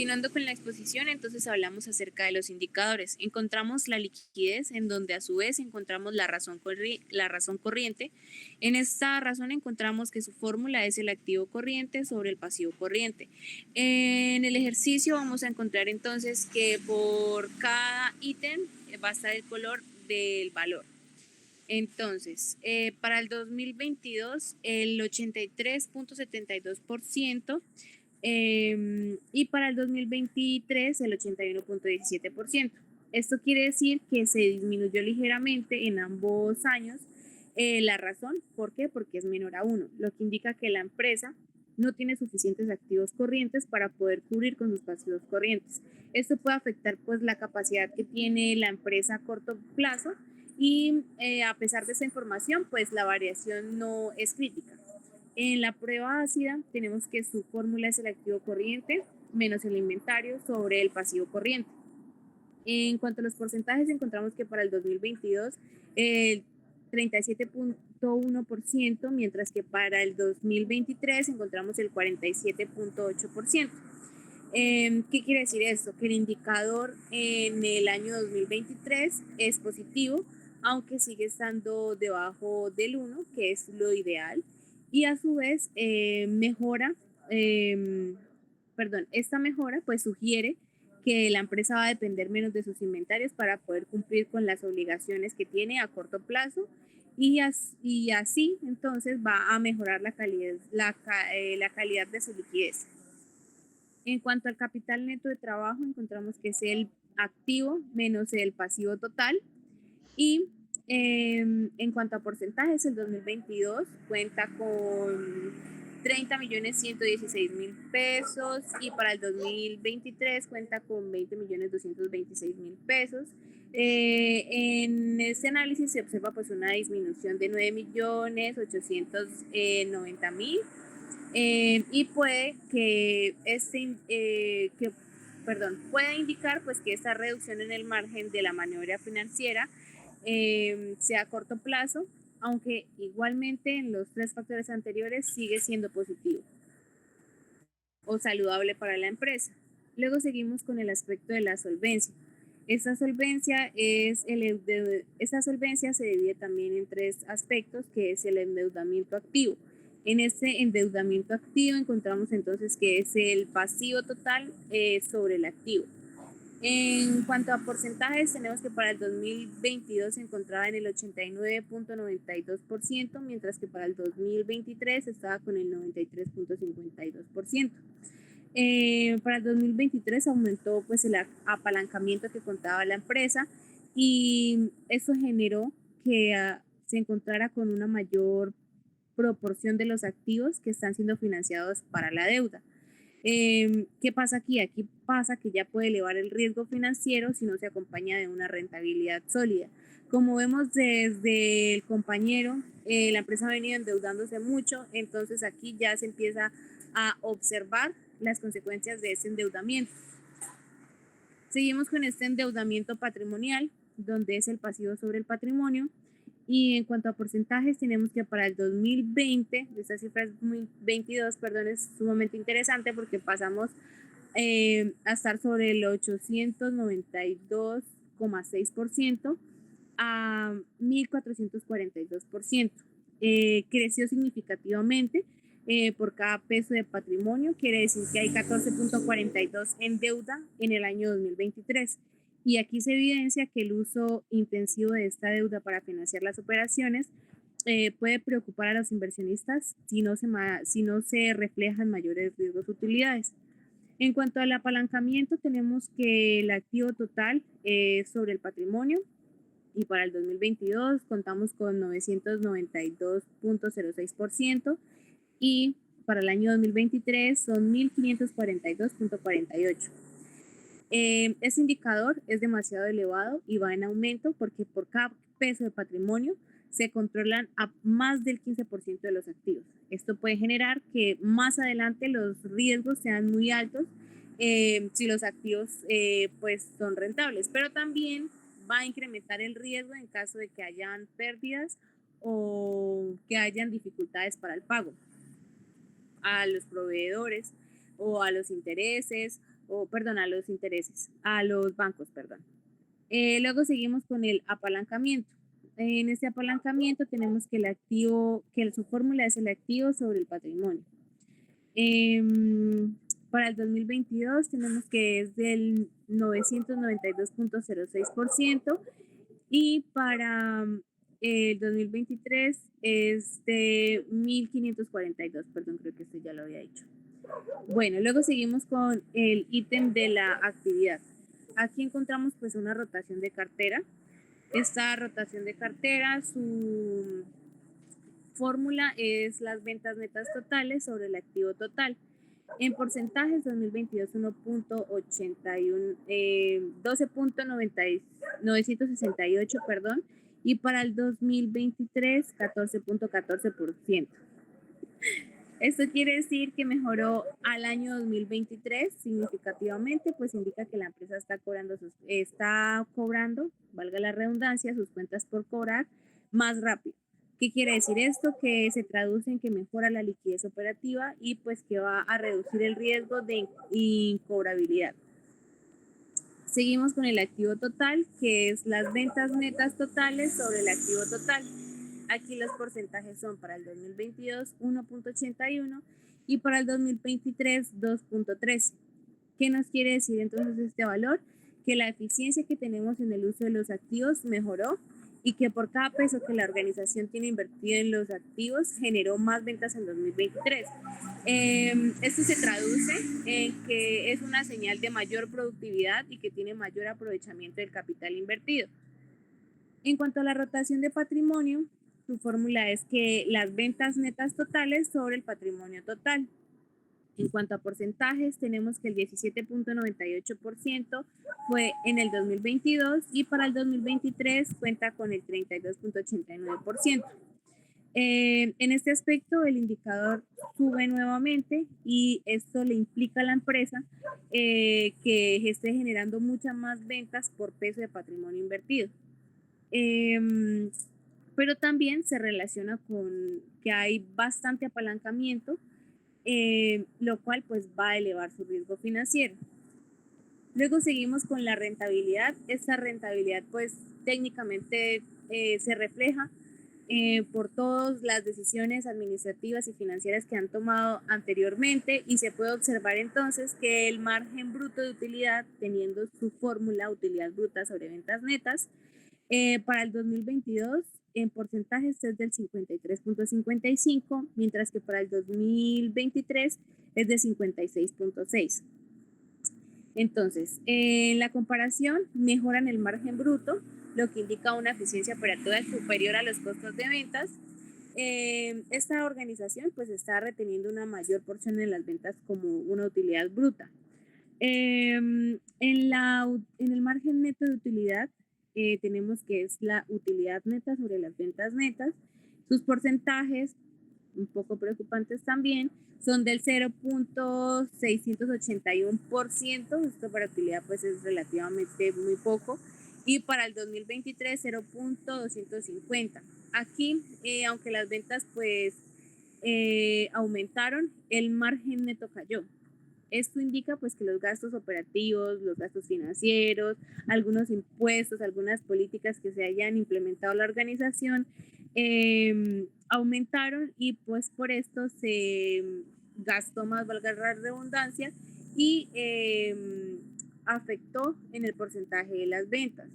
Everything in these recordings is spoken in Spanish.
Continuando con la exposición, entonces hablamos acerca de los indicadores. Encontramos la liquidez, en donde a su vez encontramos la razón corriente. En esta razón encontramos que su fórmula es el activo corriente sobre el pasivo corriente. En el ejercicio vamos a encontrar entonces que por cada ítem va a estar el color del valor. Entonces, para el 2022, el 83.72%. Y para el 2023 el 81.17%. Esto quiere decir que se disminuyó ligeramente en ambos años. La razón, ¿por qué? Porque es menor a 1, lo que indica que la empresa no tiene suficientes activos corrientes para poder cubrir con sus pasivos corrientes. Esto puede afectar pues la capacidad que tiene la empresa a corto plazo y a pesar de esa información pues la variación no es crítica. En la prueba ácida tenemos que su fórmula es el activo corriente menos el inventario sobre el pasivo corriente. En cuanto a los porcentajes, encontramos que para el 2022 el 37.1%, mientras que para el 2023 encontramos el 47.8%. ¿Qué quiere decir esto? Que el indicador en el año 2023 es positivo, aunque sigue estando debajo del 1, que es lo ideal, y a su vez esta mejora pues sugiere que la empresa va a depender menos de sus inventarios para poder cumplir con las obligaciones que tiene a corto plazo y así entonces va a mejorar la calidad de su liquidez. En cuanto al capital neto de trabajo, encontramos que es el activo menos el pasivo total. Y en cuanto a porcentajes, el 2022 cuenta con 30.116.000 pesos y para el 2023 cuenta con 20.226.000 pesos. En este análisis se observa pues una disminución de 9.890.000 y puede que puede indicar pues que esta reducción en el margen de la maniobra financiera sea a corto plazo, aunque igualmente en los 3 factores anteriores sigue siendo positivo o saludable para la empresa. Luego seguimos con el aspecto de la solvencia. Esta solvencia se divide también en 3 aspectos, que es el endeudamiento activo. En este endeudamiento activo encontramos entonces que es el pasivo total sobre el activo. En cuanto a porcentajes, tenemos que para el 2022 se encontraba en el 89.92%, mientras que para el 2023 estaba con el 93.52%. Para el 2023 aumentó pues el apalancamiento que contaba la empresa y eso generó que se encontrara con una mayor proporción de los activos que están siendo financiados para la deuda. ¿Qué pasa aquí? Aquí pasa que ya puede elevar el riesgo financiero si no se acompaña de una rentabilidad sólida. Como vemos desde el compañero, la empresa ha venido endeudándose mucho, entonces aquí ya se empieza a observar las consecuencias de ese endeudamiento. Seguimos con este endeudamiento patrimonial, donde es el pasivo sobre el patrimonio. Y en cuanto a porcentajes, tenemos que para el 2020, esta cifra es 22, perdón, es sumamente interesante porque pasamos a estar sobre el 892,6% a 1.442%. Creció significativamente por cada peso de patrimonio, quiere decir que hay 14.42 en deuda en el año 2023. Y aquí se evidencia que el uso intensivo de esta deuda para financiar las operaciones puede preocupar a los inversionistas si no se reflejan mayores riesgos utilidades. En cuanto al apalancamiento, tenemos que el activo total sobre el patrimonio y para el 2022 contamos con 992.06% y para el año 2023 son 1.542.48%. Este indicador es demasiado elevado y va en aumento porque por cada peso de patrimonio se controlan a más del 15% de los activos. Esto puede generar que más adelante los riesgos sean muy altos si los activos pues son rentables, pero también va a incrementar el riesgo en caso de que hayan pérdidas o que hayan dificultades para el pago a los proveedores o a los intereses o perdón, a los intereses, a los bancos, perdón. Luego seguimos con el apalancamiento. En este apalancamiento tenemos que el activo, que su fórmula es el activo sobre el patrimonio. Para el 2022 tenemos que es del 992.06% y para el 2023 es de 1542, perdón, creo que esto ya lo había dicho. Bueno, luego seguimos con el ítem de la actividad. Aquí encontramos pues una rotación de cartera. Esta rotación de cartera, su fórmula es las ventas netas totales sobre el activo total. En porcentajes, 2022 1.81, 12.968, perdón, y para el 2023 14.14%. Esto quiere decir que mejoró al año 2023 significativamente, pues indica que la empresa está cobrando, valga la redundancia, sus cuentas por cobrar más rápido. ¿Qué quiere decir esto? Que se traduce en que mejora la liquidez operativa y pues que va a reducir el riesgo de incobrabilidad. Seguimos con el activo total, que es las ventas netas totales sobre el activo total. Aquí los porcentajes son para el 2022 1.81 y para el 2023 2.13. ¿Qué nos quiere decir entonces este valor? Que la eficiencia que tenemos en el uso de los activos mejoró y que por cada peso que la organización tiene invertido en los activos generó más ventas en 2023. Esto se traduce en que es una señal de mayor productividad y que tiene mayor aprovechamiento del capital invertido. En cuanto a la rotación de patrimonio, su fórmula es que las ventas netas totales sobre el patrimonio total. En cuanto a porcentajes, tenemos que el 17.98% fue en el 2022 y para el 2023 cuenta con el 32.89%. En este aspecto, el indicador sube nuevamente y esto le implica a la empresa que esté generando muchas más ventas por peso de patrimonio invertido. Pero también se relaciona con que hay bastante apalancamiento, lo cual pues va a elevar su riesgo financiero. Luego seguimos con la rentabilidad. Esta rentabilidad pues técnicamente se refleja por todas las decisiones administrativas y financieras que han tomado anteriormente y se puede observar entonces que el margen bruto de utilidad, teniendo su fórmula utilidad bruta sobre ventas netas, para el 2022 en porcentajes es del 53.55, mientras que para el 2023 es de 56.6. Entonces, en la comparación mejoran el margen bruto, lo que indica una eficiencia operativa superior a los costos de ventas. Esta organización pues está reteniendo una mayor porción de las ventas como una utilidad bruta. En el margen neto de utilidad tenemos que es la utilidad neta sobre las ventas netas. Sus porcentajes, un poco preocupantes también, son del 0.681%. Esto para utilidad pues es relativamente muy poco. Y para el 2023, 0.250. Aquí, aunque las ventas pues aumentaron, el margen neto cayó. Esto indica pues que los gastos operativos, los gastos financieros, algunos impuestos, algunas políticas que se hayan implementado en la organización aumentaron y pues por esto se gastó más, valga la redundancia, y afectó en el porcentaje de las ventas.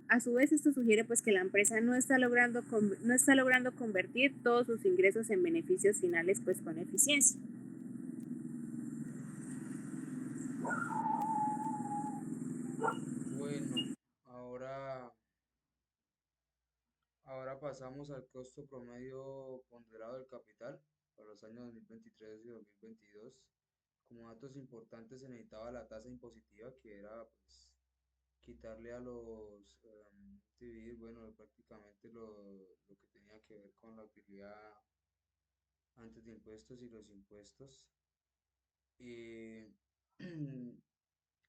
A su vez, esto sugiere pues que la empresa no está logrando convertir todos sus ingresos en beneficios finales pues con eficiencia. Bueno, ahora pasamos al costo promedio ponderado del capital para los años 2023 y 2022. Como datos importantes se necesitaba la tasa impositiva, que era pues quitarle a los, dividir, bueno, prácticamente lo que tenía que ver con la utilidad antes de impuestos y los impuestos. Y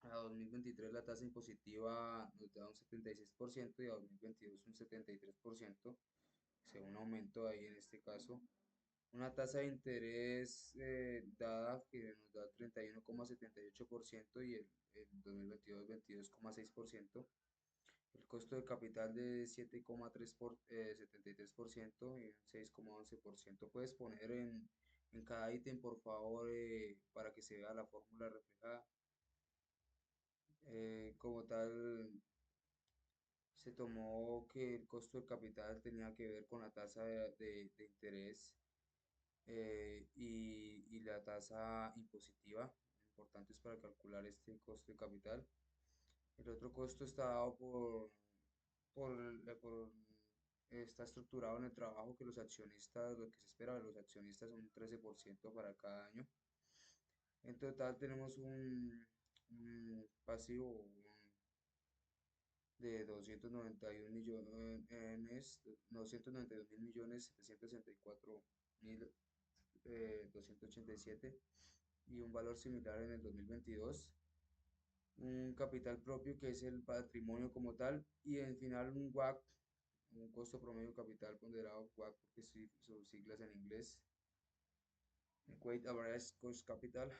a 2023 la tasa impositiva nos da un 76% y a 2022 un 73%, o sea, un aumento ahí en este caso. una tasa de interés dada que nos da 31,78% y el 2022 22,6%. El costo de capital de 7,73% y un 6,11%. Puedes poner en cada ítem, por favor, para que se vea la fórmula reflejada. Como tal, se tomó que el costo de capital tenía que ver con la tasa de interés y la tasa impositiva, importantes para calcular este costo de capital. El otro costo está dado por está estructurado en el trabajo que los accionistas, lo que se espera de los accionistas son un 13% para cada año. En total tenemos un pasivo de 291 millones, 292 mil millones 764 mil 287 y un valor similar en el 2022, un capital propio que es el patrimonio como tal y en final un WACC, un costo promedio capital ponderado, WACC porque sus siglas en inglés, Weighted Average Cost Capital.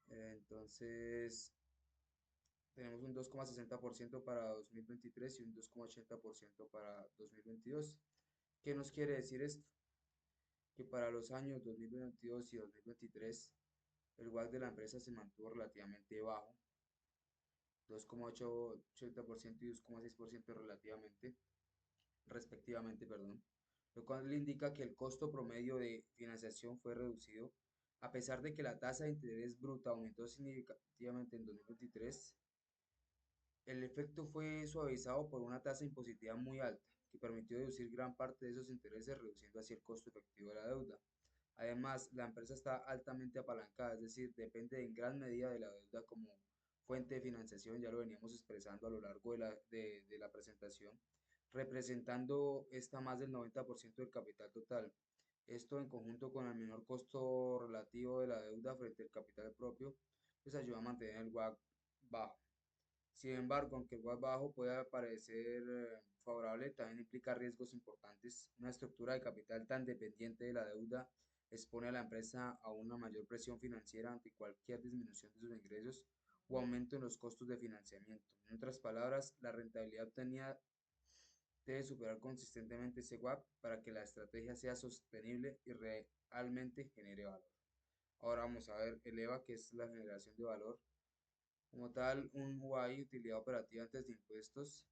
Entonces tenemos un 2,60% para 2023 y un 2,80% para 2022. ¿Qué nos quiere decir esto? Que para los años 2022 y 2023 el WACC de la empresa se mantuvo relativamente bajo, 2,80% y 2,6% relativamente, respectivamente, perdón, lo cual le indica que el costo promedio de financiación fue reducido, a pesar de que la tasa de interés bruta aumentó significativamente en 2023. El efecto fue suavizado por una tasa impositiva muy alta, que permitió deducir gran parte de esos intereses, reduciendo así el costo efectivo de la deuda. Además, la empresa está altamente apalancada, es decir, depende en gran medida de la deuda como fuente de financiación, ya lo veníamos expresando a lo largo de la presentación, representando esta más del 90% del capital total. Esto en conjunto con el menor costo relativo de la deuda frente al capital propio, pues ayuda a mantener el WACC bajo. Sin embargo, aunque el WACC bajo pueda parecer favorable, también implica riesgos importantes. Una estructura de capital tan dependiente de la deuda expone a la empresa a una mayor presión financiera ante cualquier disminución de sus ingresos o aumento en los costos de financiamiento. En otras palabras, la rentabilidad obtenida debe superar consistentemente ese WACC para que la estrategia sea sostenible y realmente genere valor. Ahora vamos a ver el EVA, que es la generación de valor. Como tal, un UI, utilidad operativa antes de impuestos,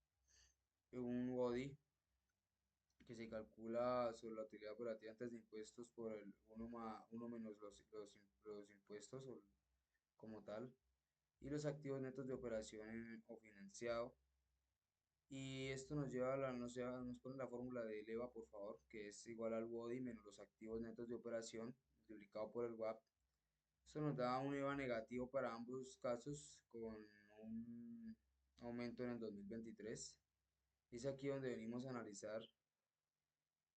un WODI, que se calcula sobre la utilidad operativa antes de impuestos por el uno menos los impuestos como tal, y los activos netos de operación o financiado. Y esto nos lleva a nos pone la fórmula de EVA, por favor, que es igual al WODI menos los activos netos de operación multiplicado por el WAP. Esto nos da un EVA negativo para ambos casos con un aumento en el 2023. Es aquí donde venimos a analizar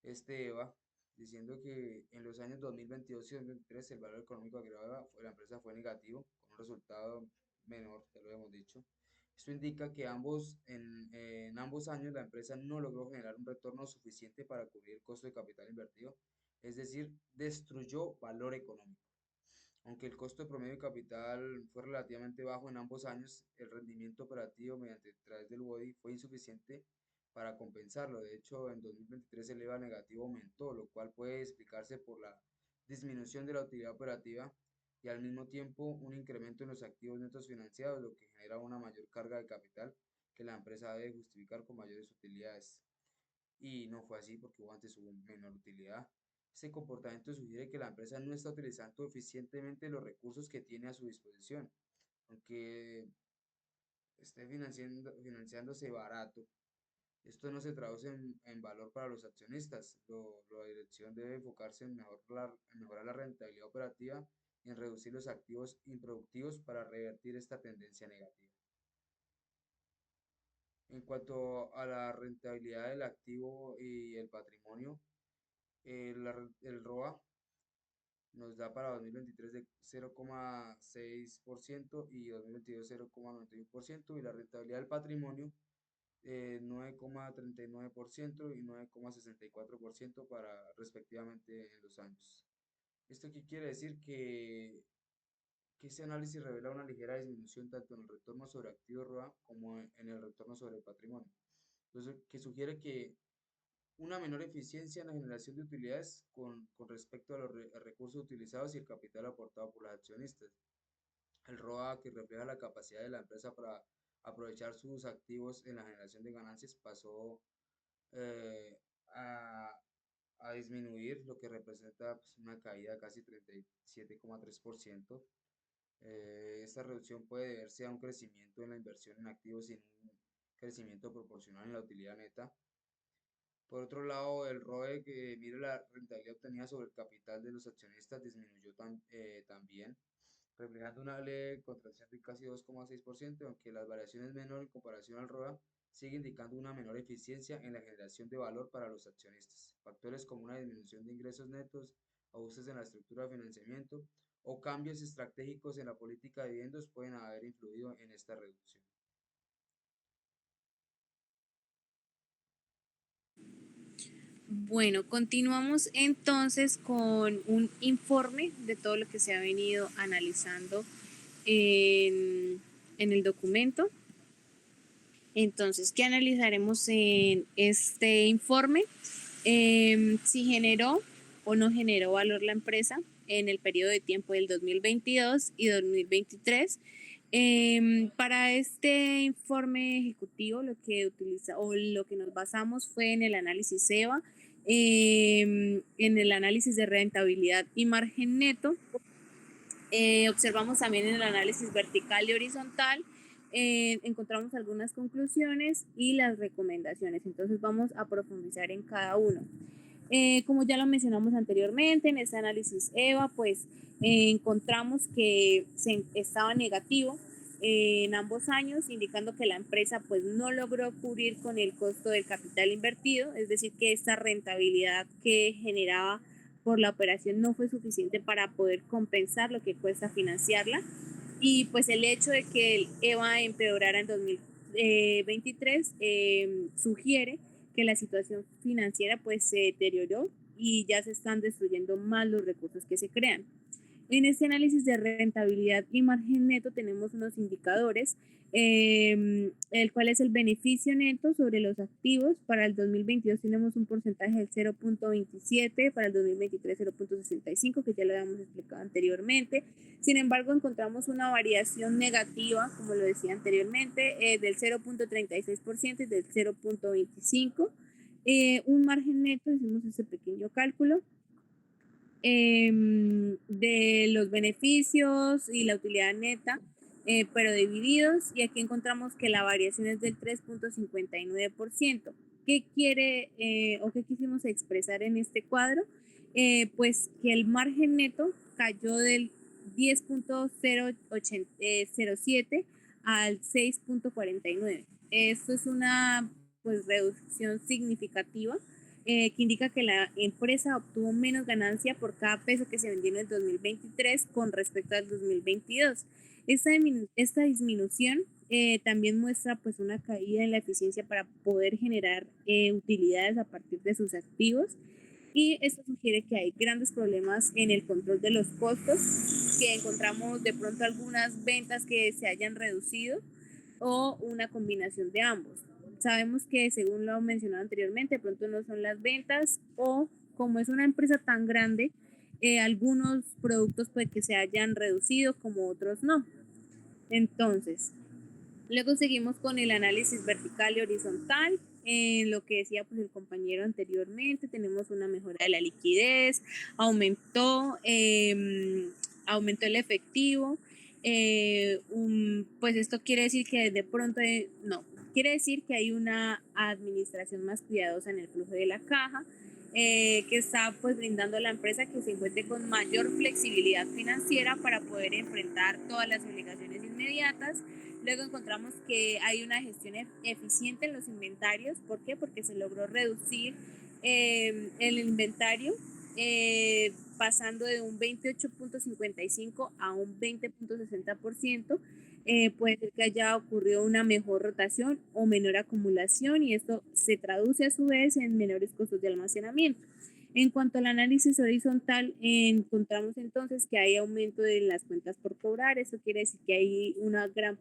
este EVA, diciendo que en los años 2022 y 2023 el valor económico agregado de la empresa fue negativo, con un resultado menor, ya lo hemos dicho. Esto indica que en ambos años la empresa no logró generar un retorno suficiente para cubrir el costo de capital invertido, es decir, destruyó valor económico. Aunque el costo de promedio de capital fue relativamente bajo en ambos años, el rendimiento operativo mediante a través del BODI fue insuficiente para compensarlo. De hecho, en 2023 el EVA negativo aumentó, lo cual puede explicarse por la disminución de la utilidad operativa y al mismo tiempo un incremento en los activos netos financiados, lo que genera una mayor carga de capital que la empresa debe justificar con mayores utilidades. Y no fue así porque antes hubo menor utilidad. Este comportamiento sugiere que la empresa no está utilizando eficientemente los recursos que tiene a su disposición, aunque esté financiándose barato. Esto no se traduce en valor para los accionistas. La dirección debe enfocarse en mejorar la rentabilidad operativa y en reducir los activos improductivos para revertir esta tendencia negativa. En cuanto a la rentabilidad del activo y el patrimonio, el ROA nos da para 2023 de 0,6% y 2022 0,91% y la rentabilidad del patrimonio 9,39% y 9,64% para respectivamente en los años. ¿Esto qué quiere decir? Que este análisis revela una ligera disminución tanto en el retorno sobre activos ROA como en el retorno sobre patrimonio. Entonces, que sugiere que una menor eficiencia en la generación de utilidades con respecto a los recursos utilizados y el capital aportado por los accionistas. El ROA, que refleja la capacidad de la empresa para aprovechar sus activos en la generación de ganancias, pasó eh, a, a disminuir, lo que representa pues, una caída de casi 37,3%. Esta reducción puede deberse a un crecimiento en la inversión en activos y en un crecimiento proporcional en la utilidad neta. Por otro lado, el ROE, que mide la rentabilidad obtenida sobre el capital de los accionistas, disminuyó también, reflejando una leve contracción de casi 2,6%, aunque las variaciones menores en comparación al ROA sigue indicando una menor eficiencia en la generación de valor para los accionistas. Factores como una disminución de ingresos netos, ajustes en la estructura de financiamiento o cambios estratégicos en la política de dividendos pueden haber influido en esta reducción. Bueno, continuamos entonces con un informe de todo lo que se ha venido analizando en el documento. Entonces, ¿qué analizaremos en este informe? Si generó o no generó valor la empresa en el periodo de tiempo del 2022 y 2023. Para este informe ejecutivo lo que utiliza o lo que nos basamos fue en el análisis EVA, en el análisis de rentabilidad y margen neto. Observamos también en el análisis vertical y horizontal, encontramos algunas conclusiones y las recomendaciones. Entonces vamos a profundizar en cada uno. Como ya lo mencionamos anteriormente, en este análisis EVA, pues encontramos que estaba negativo en ambos años, indicando que la empresa pues no logró cubrir con el costo del capital invertido, es decir, que esta rentabilidad que generaba por la operación no fue suficiente para poder compensar lo que cuesta financiarla. Y pues el hecho de que el EVA empeorara en 2023 sugiere que la situación financiera pues se deterioró y ya se están destruyendo más los recursos que se crean. En este análisis de rentabilidad y margen neto tenemos unos indicadores, el cual es el beneficio neto sobre los activos. Para el 2022 tenemos un porcentaje del 0.27, para el 2023 0.65, que ya lo habíamos explicado anteriormente. Sin embargo, encontramos una variación negativa, como lo decía anteriormente, del 0.36% y del 0.25%. Un margen neto, hicimos ese pequeño cálculo, de los beneficios y la utilidad neta, pero divididos, y aquí encontramos que la variación es del 3.59%. ¿Qué quiere o qué quisimos expresar en este cuadro? Pues que el margen neto cayó del 10.07 al 6.49. Esto es una pues reducción significativa, que indica que la empresa obtuvo menos ganancia por cada peso que se vendió en el 2023 con respecto al 2022. Esta disminución también muestra pues una caída en la eficiencia para poder generar utilidades a partir de sus activos, y esto sugiere que hay grandes problemas en el control de los costos, que encontramos de pronto algunas ventas que se hayan reducido o una combinación de ambos. Sabemos que, según lo mencionado anteriormente, de pronto no son las ventas, o como es una empresa tan grande, algunos productos puede que se hayan reducido como otros no. Entonces, luego seguimos con el análisis vertical y horizontal. En lo que decía pues el compañero anteriormente, tenemos una mejora de la liquidez, aumentó, aumentó el efectivo. Pues esto quiere decir que de pronto, no, quiere decir que hay una administración más cuidadosa en el flujo de la caja, que está pues brindando a la empresa que se encuentre con mayor flexibilidad financiera para poder enfrentar todas las obligaciones inmediatas. Luego encontramos que hay una gestión eficiente en los inventarios. ¿Por qué? Porque se logró reducir el inventario, pasando de un 28.55 a un 20.60%. Puede ser que haya ocurrido una mejor rotación o menor acumulación, y esto se traduce a su vez en menores costos de almacenamiento. En cuanto al análisis horizontal, encontramos entonces que hay aumento de las cuentas por cobrar. Eso quiere decir que hay una gran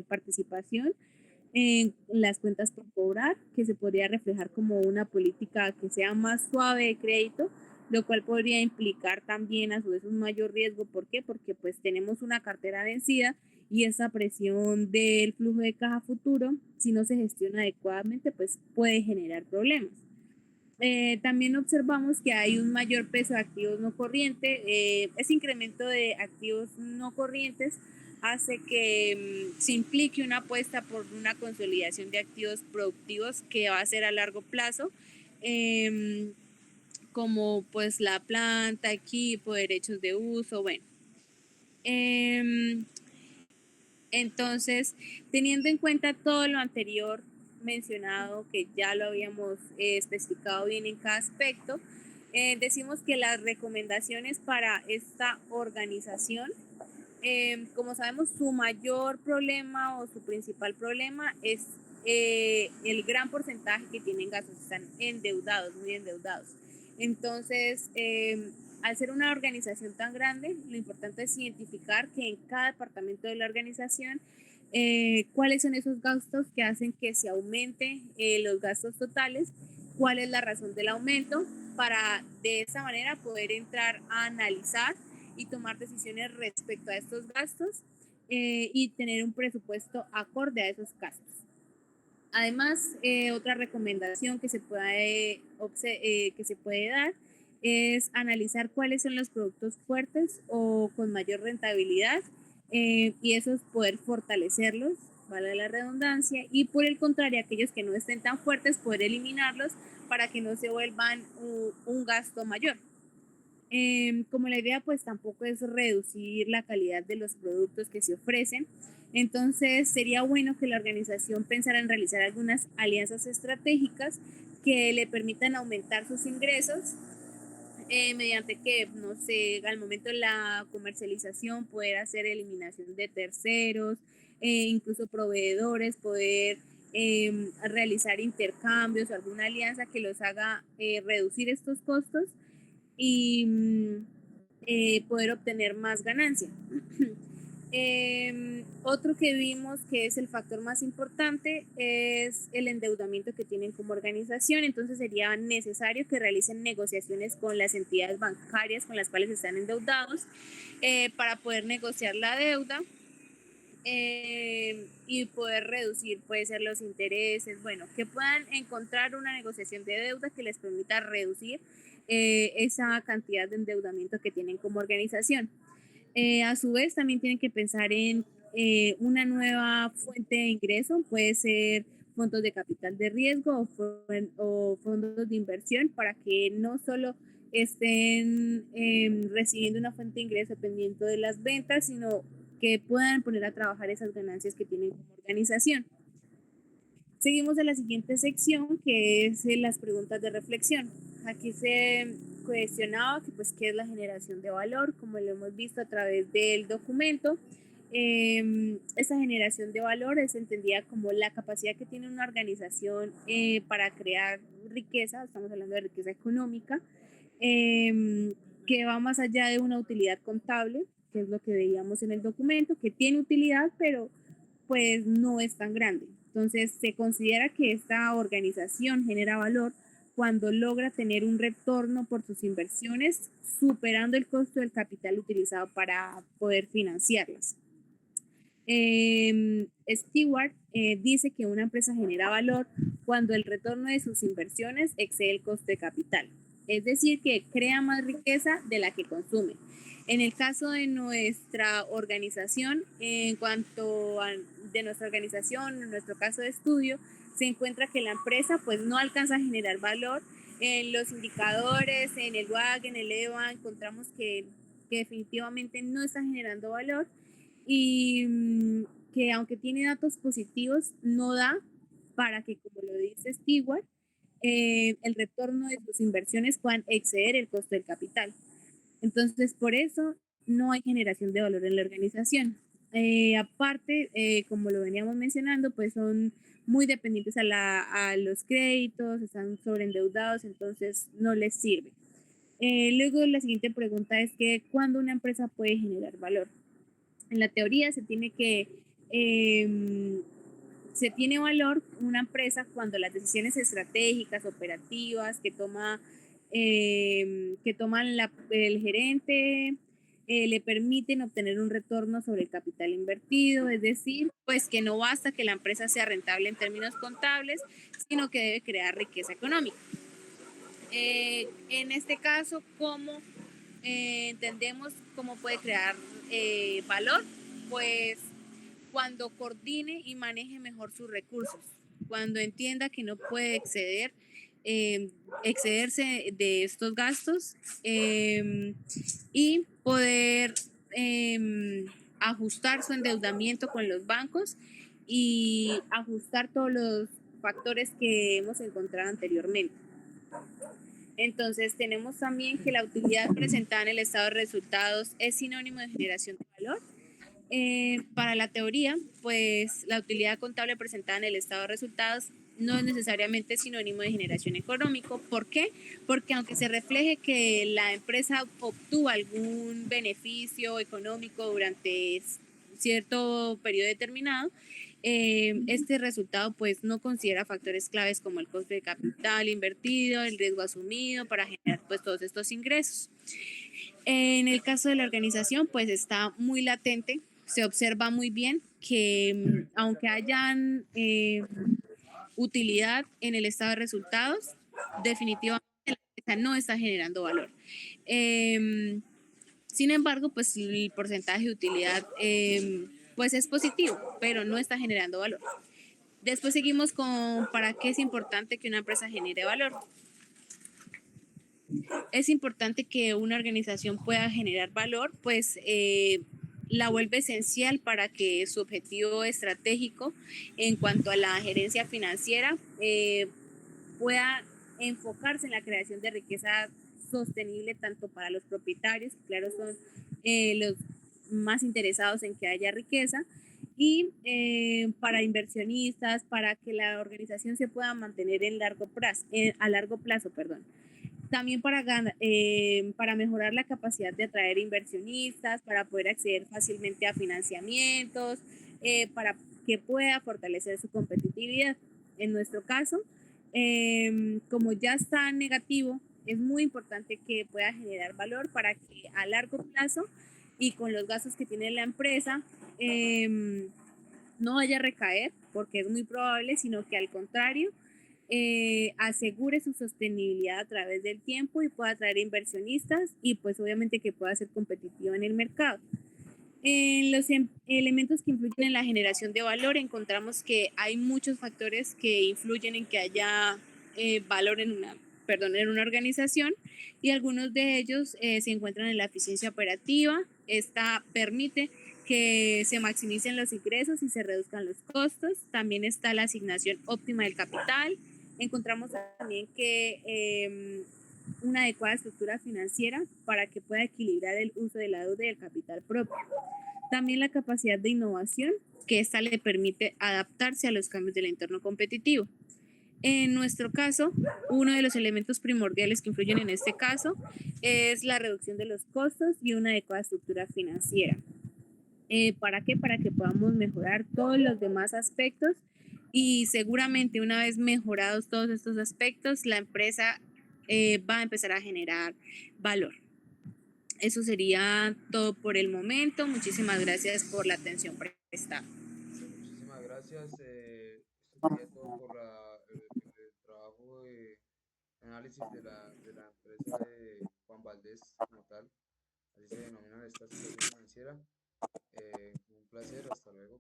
participación en las cuentas por cobrar, que se podría reflejar como una política que sea más suave de crédito, lo cual podría implicar también a su vez un mayor riesgo. ¿Por qué? Porque pues tenemos una cartera vencida y esa presión del flujo de caja futuro, si no se gestiona adecuadamente, pues puede generar problemas. También observamos que hay un mayor peso de activos no corrientes. Ese incremento de activos no corrientes hace que se implique una apuesta por una consolidación de activos productivos que va a ser a largo plazo, como pues la planta, equipo, derechos de uso, bueno. Entonces, teniendo en cuenta todo lo anterior mencionado, que ya lo habíamos especificado bien en cada aspecto, decimos que las recomendaciones para esta organización, como sabemos, su mayor problema o su principal problema es el gran porcentaje que tienen gastos, están endeudados, muy endeudados. Entonces, al ser una organización tan grande, lo importante es identificar que en cada departamento de la organización, cuáles son esos gastos que hacen que se aumente los gastos totales, cuál es la razón del aumento, para de esa manera poder entrar a analizar y tomar decisiones respecto a estos gastos, y tener un presupuesto acorde a esos gastos. Además, otra recomendación que se puede dar es analizar cuáles son los productos fuertes o con mayor rentabilidad, y eso es poder fortalecerlos, vale la redundancia, y por el contrario, aquellos que no estén tan fuertes, poder eliminarlos para que no se vuelvan un gasto mayor. Como la idea pues tampoco es reducir la calidad de los productos que se ofrecen, entonces sería bueno que la organización pensara en realizar algunas alianzas estratégicas que le permitan aumentar sus ingresos, mediante que, no sé, al momento de la comercialización poder hacer eliminación de terceros, incluso proveedores, poder realizar intercambios o alguna alianza que los haga reducir estos costos y poder obtener más ganancia. Otro que vimos que es el factor más importante es el endeudamiento que tienen como organización. Entonces sería necesario que realicen negociaciones con las entidades bancarias con las cuales están endeudados, para poder negociar la deuda, y poder reducir, puede ser los intereses, bueno, que puedan encontrar una negociación de deuda que les permita reducir esa cantidad de endeudamiento que tienen como organización. A su vez, también tienen que pensar en una nueva fuente de ingreso, puede ser fondos de capital de riesgo o fondos de inversión, para que no solo estén recibiendo una fuente de ingreso dependiendo de las ventas, sino que puedan poner a trabajar esas ganancias que tienen como organización. Seguimos a la siguiente sección, que es las preguntas de reflexión. Aquí se cuestionaba que, pues, qué es la generación de valor, como lo hemos visto a través del documento. Esa generación de valor es entendida como la capacidad que tiene una organización para crear riqueza, estamos hablando de riqueza económica, que va más allá de una utilidad contable, que es lo que veíamos en el documento, que tiene utilidad, pero pues no es tan grande. Entonces se considera que esta organización genera valor cuando logra tener un retorno por sus inversiones superando el costo del capital utilizado para poder financiarlas. Stewart dice que una empresa genera valor cuando el retorno de sus inversiones excede el costo de capital, es decir, que crea más riqueza de la que consume. En el caso de nuestra organización, en nuestro caso de estudio, se encuentra que la empresa pues no alcanza a generar valor. En los indicadores, en el WACC, en el EVA, encontramos que definitivamente no está generando valor, y que aunque tiene datos positivos, no da para que, como lo dice Stewart, el retorno de sus inversiones puedan exceder el costo del capital. Entonces, por eso no hay generación de valor en la organización. Aparte, como lo veníamos mencionando, pues son muy dependientes a los créditos, están sobreendeudados, entonces no les sirve. Luego la siguiente pregunta es que ¿cuándo una empresa puede generar valor? En la teoría se tiene valor una empresa cuando las decisiones estratégicas, operativas que toman el gerente le permiten obtener un retorno sobre el capital invertido, es decir, pues que no basta que la empresa sea rentable en términos contables, sino que debe crear riqueza económica. En este caso, ¿cómo entendemos cómo puede crear valor? Pues cuando coordine y maneje mejor sus recursos, cuando entienda que no puede excederse de estos gastos y poder ajustar su endeudamiento con los bancos y ajustar todos los factores que hemos encontrado anteriormente. Entonces tenemos también que la utilidad presentada en el estado de resultados es sinónimo de generación de valor. Para la teoría, pues la utilidad contable presentada en el estado de resultados no es necesariamente sinónimo de generación económico. ¿Por qué? Porque aunque se refleje que la empresa obtuvo algún beneficio económico durante cierto periodo determinado, este resultado pues no considera factores claves como el coste de capital invertido, el riesgo asumido para generar pues todos estos ingresos. En el caso de la organización pues está muy latente, se observa muy bien que aunque hayan utilidad en el estado de resultados, definitivamente la empresa no está generando valor. Sin embargo, pues el porcentaje de utilidad pues es positivo, pero no está generando valor. Después seguimos con para qué es importante que una empresa genere valor. Es importante que una organización pueda generar valor, pues la vuelve esencial para que su objetivo estratégico en cuanto a la gerencia financiera pueda enfocarse en la creación de riqueza sostenible tanto para los propietarios, claro, son los más interesados en que haya riqueza, y para inversionistas, para que la organización se pueda mantener a largo plazo, perdón. También para mejorar la capacidad de atraer inversionistas, para poder acceder fácilmente a financiamientos, para que pueda fortalecer su competitividad. En nuestro caso, como ya está negativo, es muy importante que pueda generar valor para que a largo plazo y con los gastos que tiene la empresa no vaya a recaer, porque es muy probable, sino que al contrario, asegure su sostenibilidad a través del tiempo y pueda atraer inversionistas y pues obviamente que pueda ser competitivo en el mercado. En los elementos que influyen en la generación de valor encontramos que hay muchos factores que influyen en que haya valor en una organización, y algunos de ellos se encuentran en la eficiencia operativa. Esta permite que se maximicen los ingresos y se reduzcan los costos. También está la asignación óptima del capital. Encontramos también que una adecuada estructura financiera para que pueda equilibrar el uso de la deuda y el capital propio. También la capacidad de innovación, que esta le permite adaptarse a los cambios del entorno competitivo. En nuestro caso, uno de los elementos primordiales que influyen en este caso es la reducción de los costos y una adecuada estructura financiera. ¿Para qué? Para que podamos mejorar todos los demás aspectos, y seguramente una vez mejorados todos estos aspectos, la empresa va a empezar a generar valor. Eso sería todo por el momento. Muchísimas gracias por la atención prestada. Listo, muchísimas gracias. Esto sería todo por el trabajo de análisis de la empresa de Juan Valdés como tal. Así se denomina esta situación financiera. Un placer, hasta luego.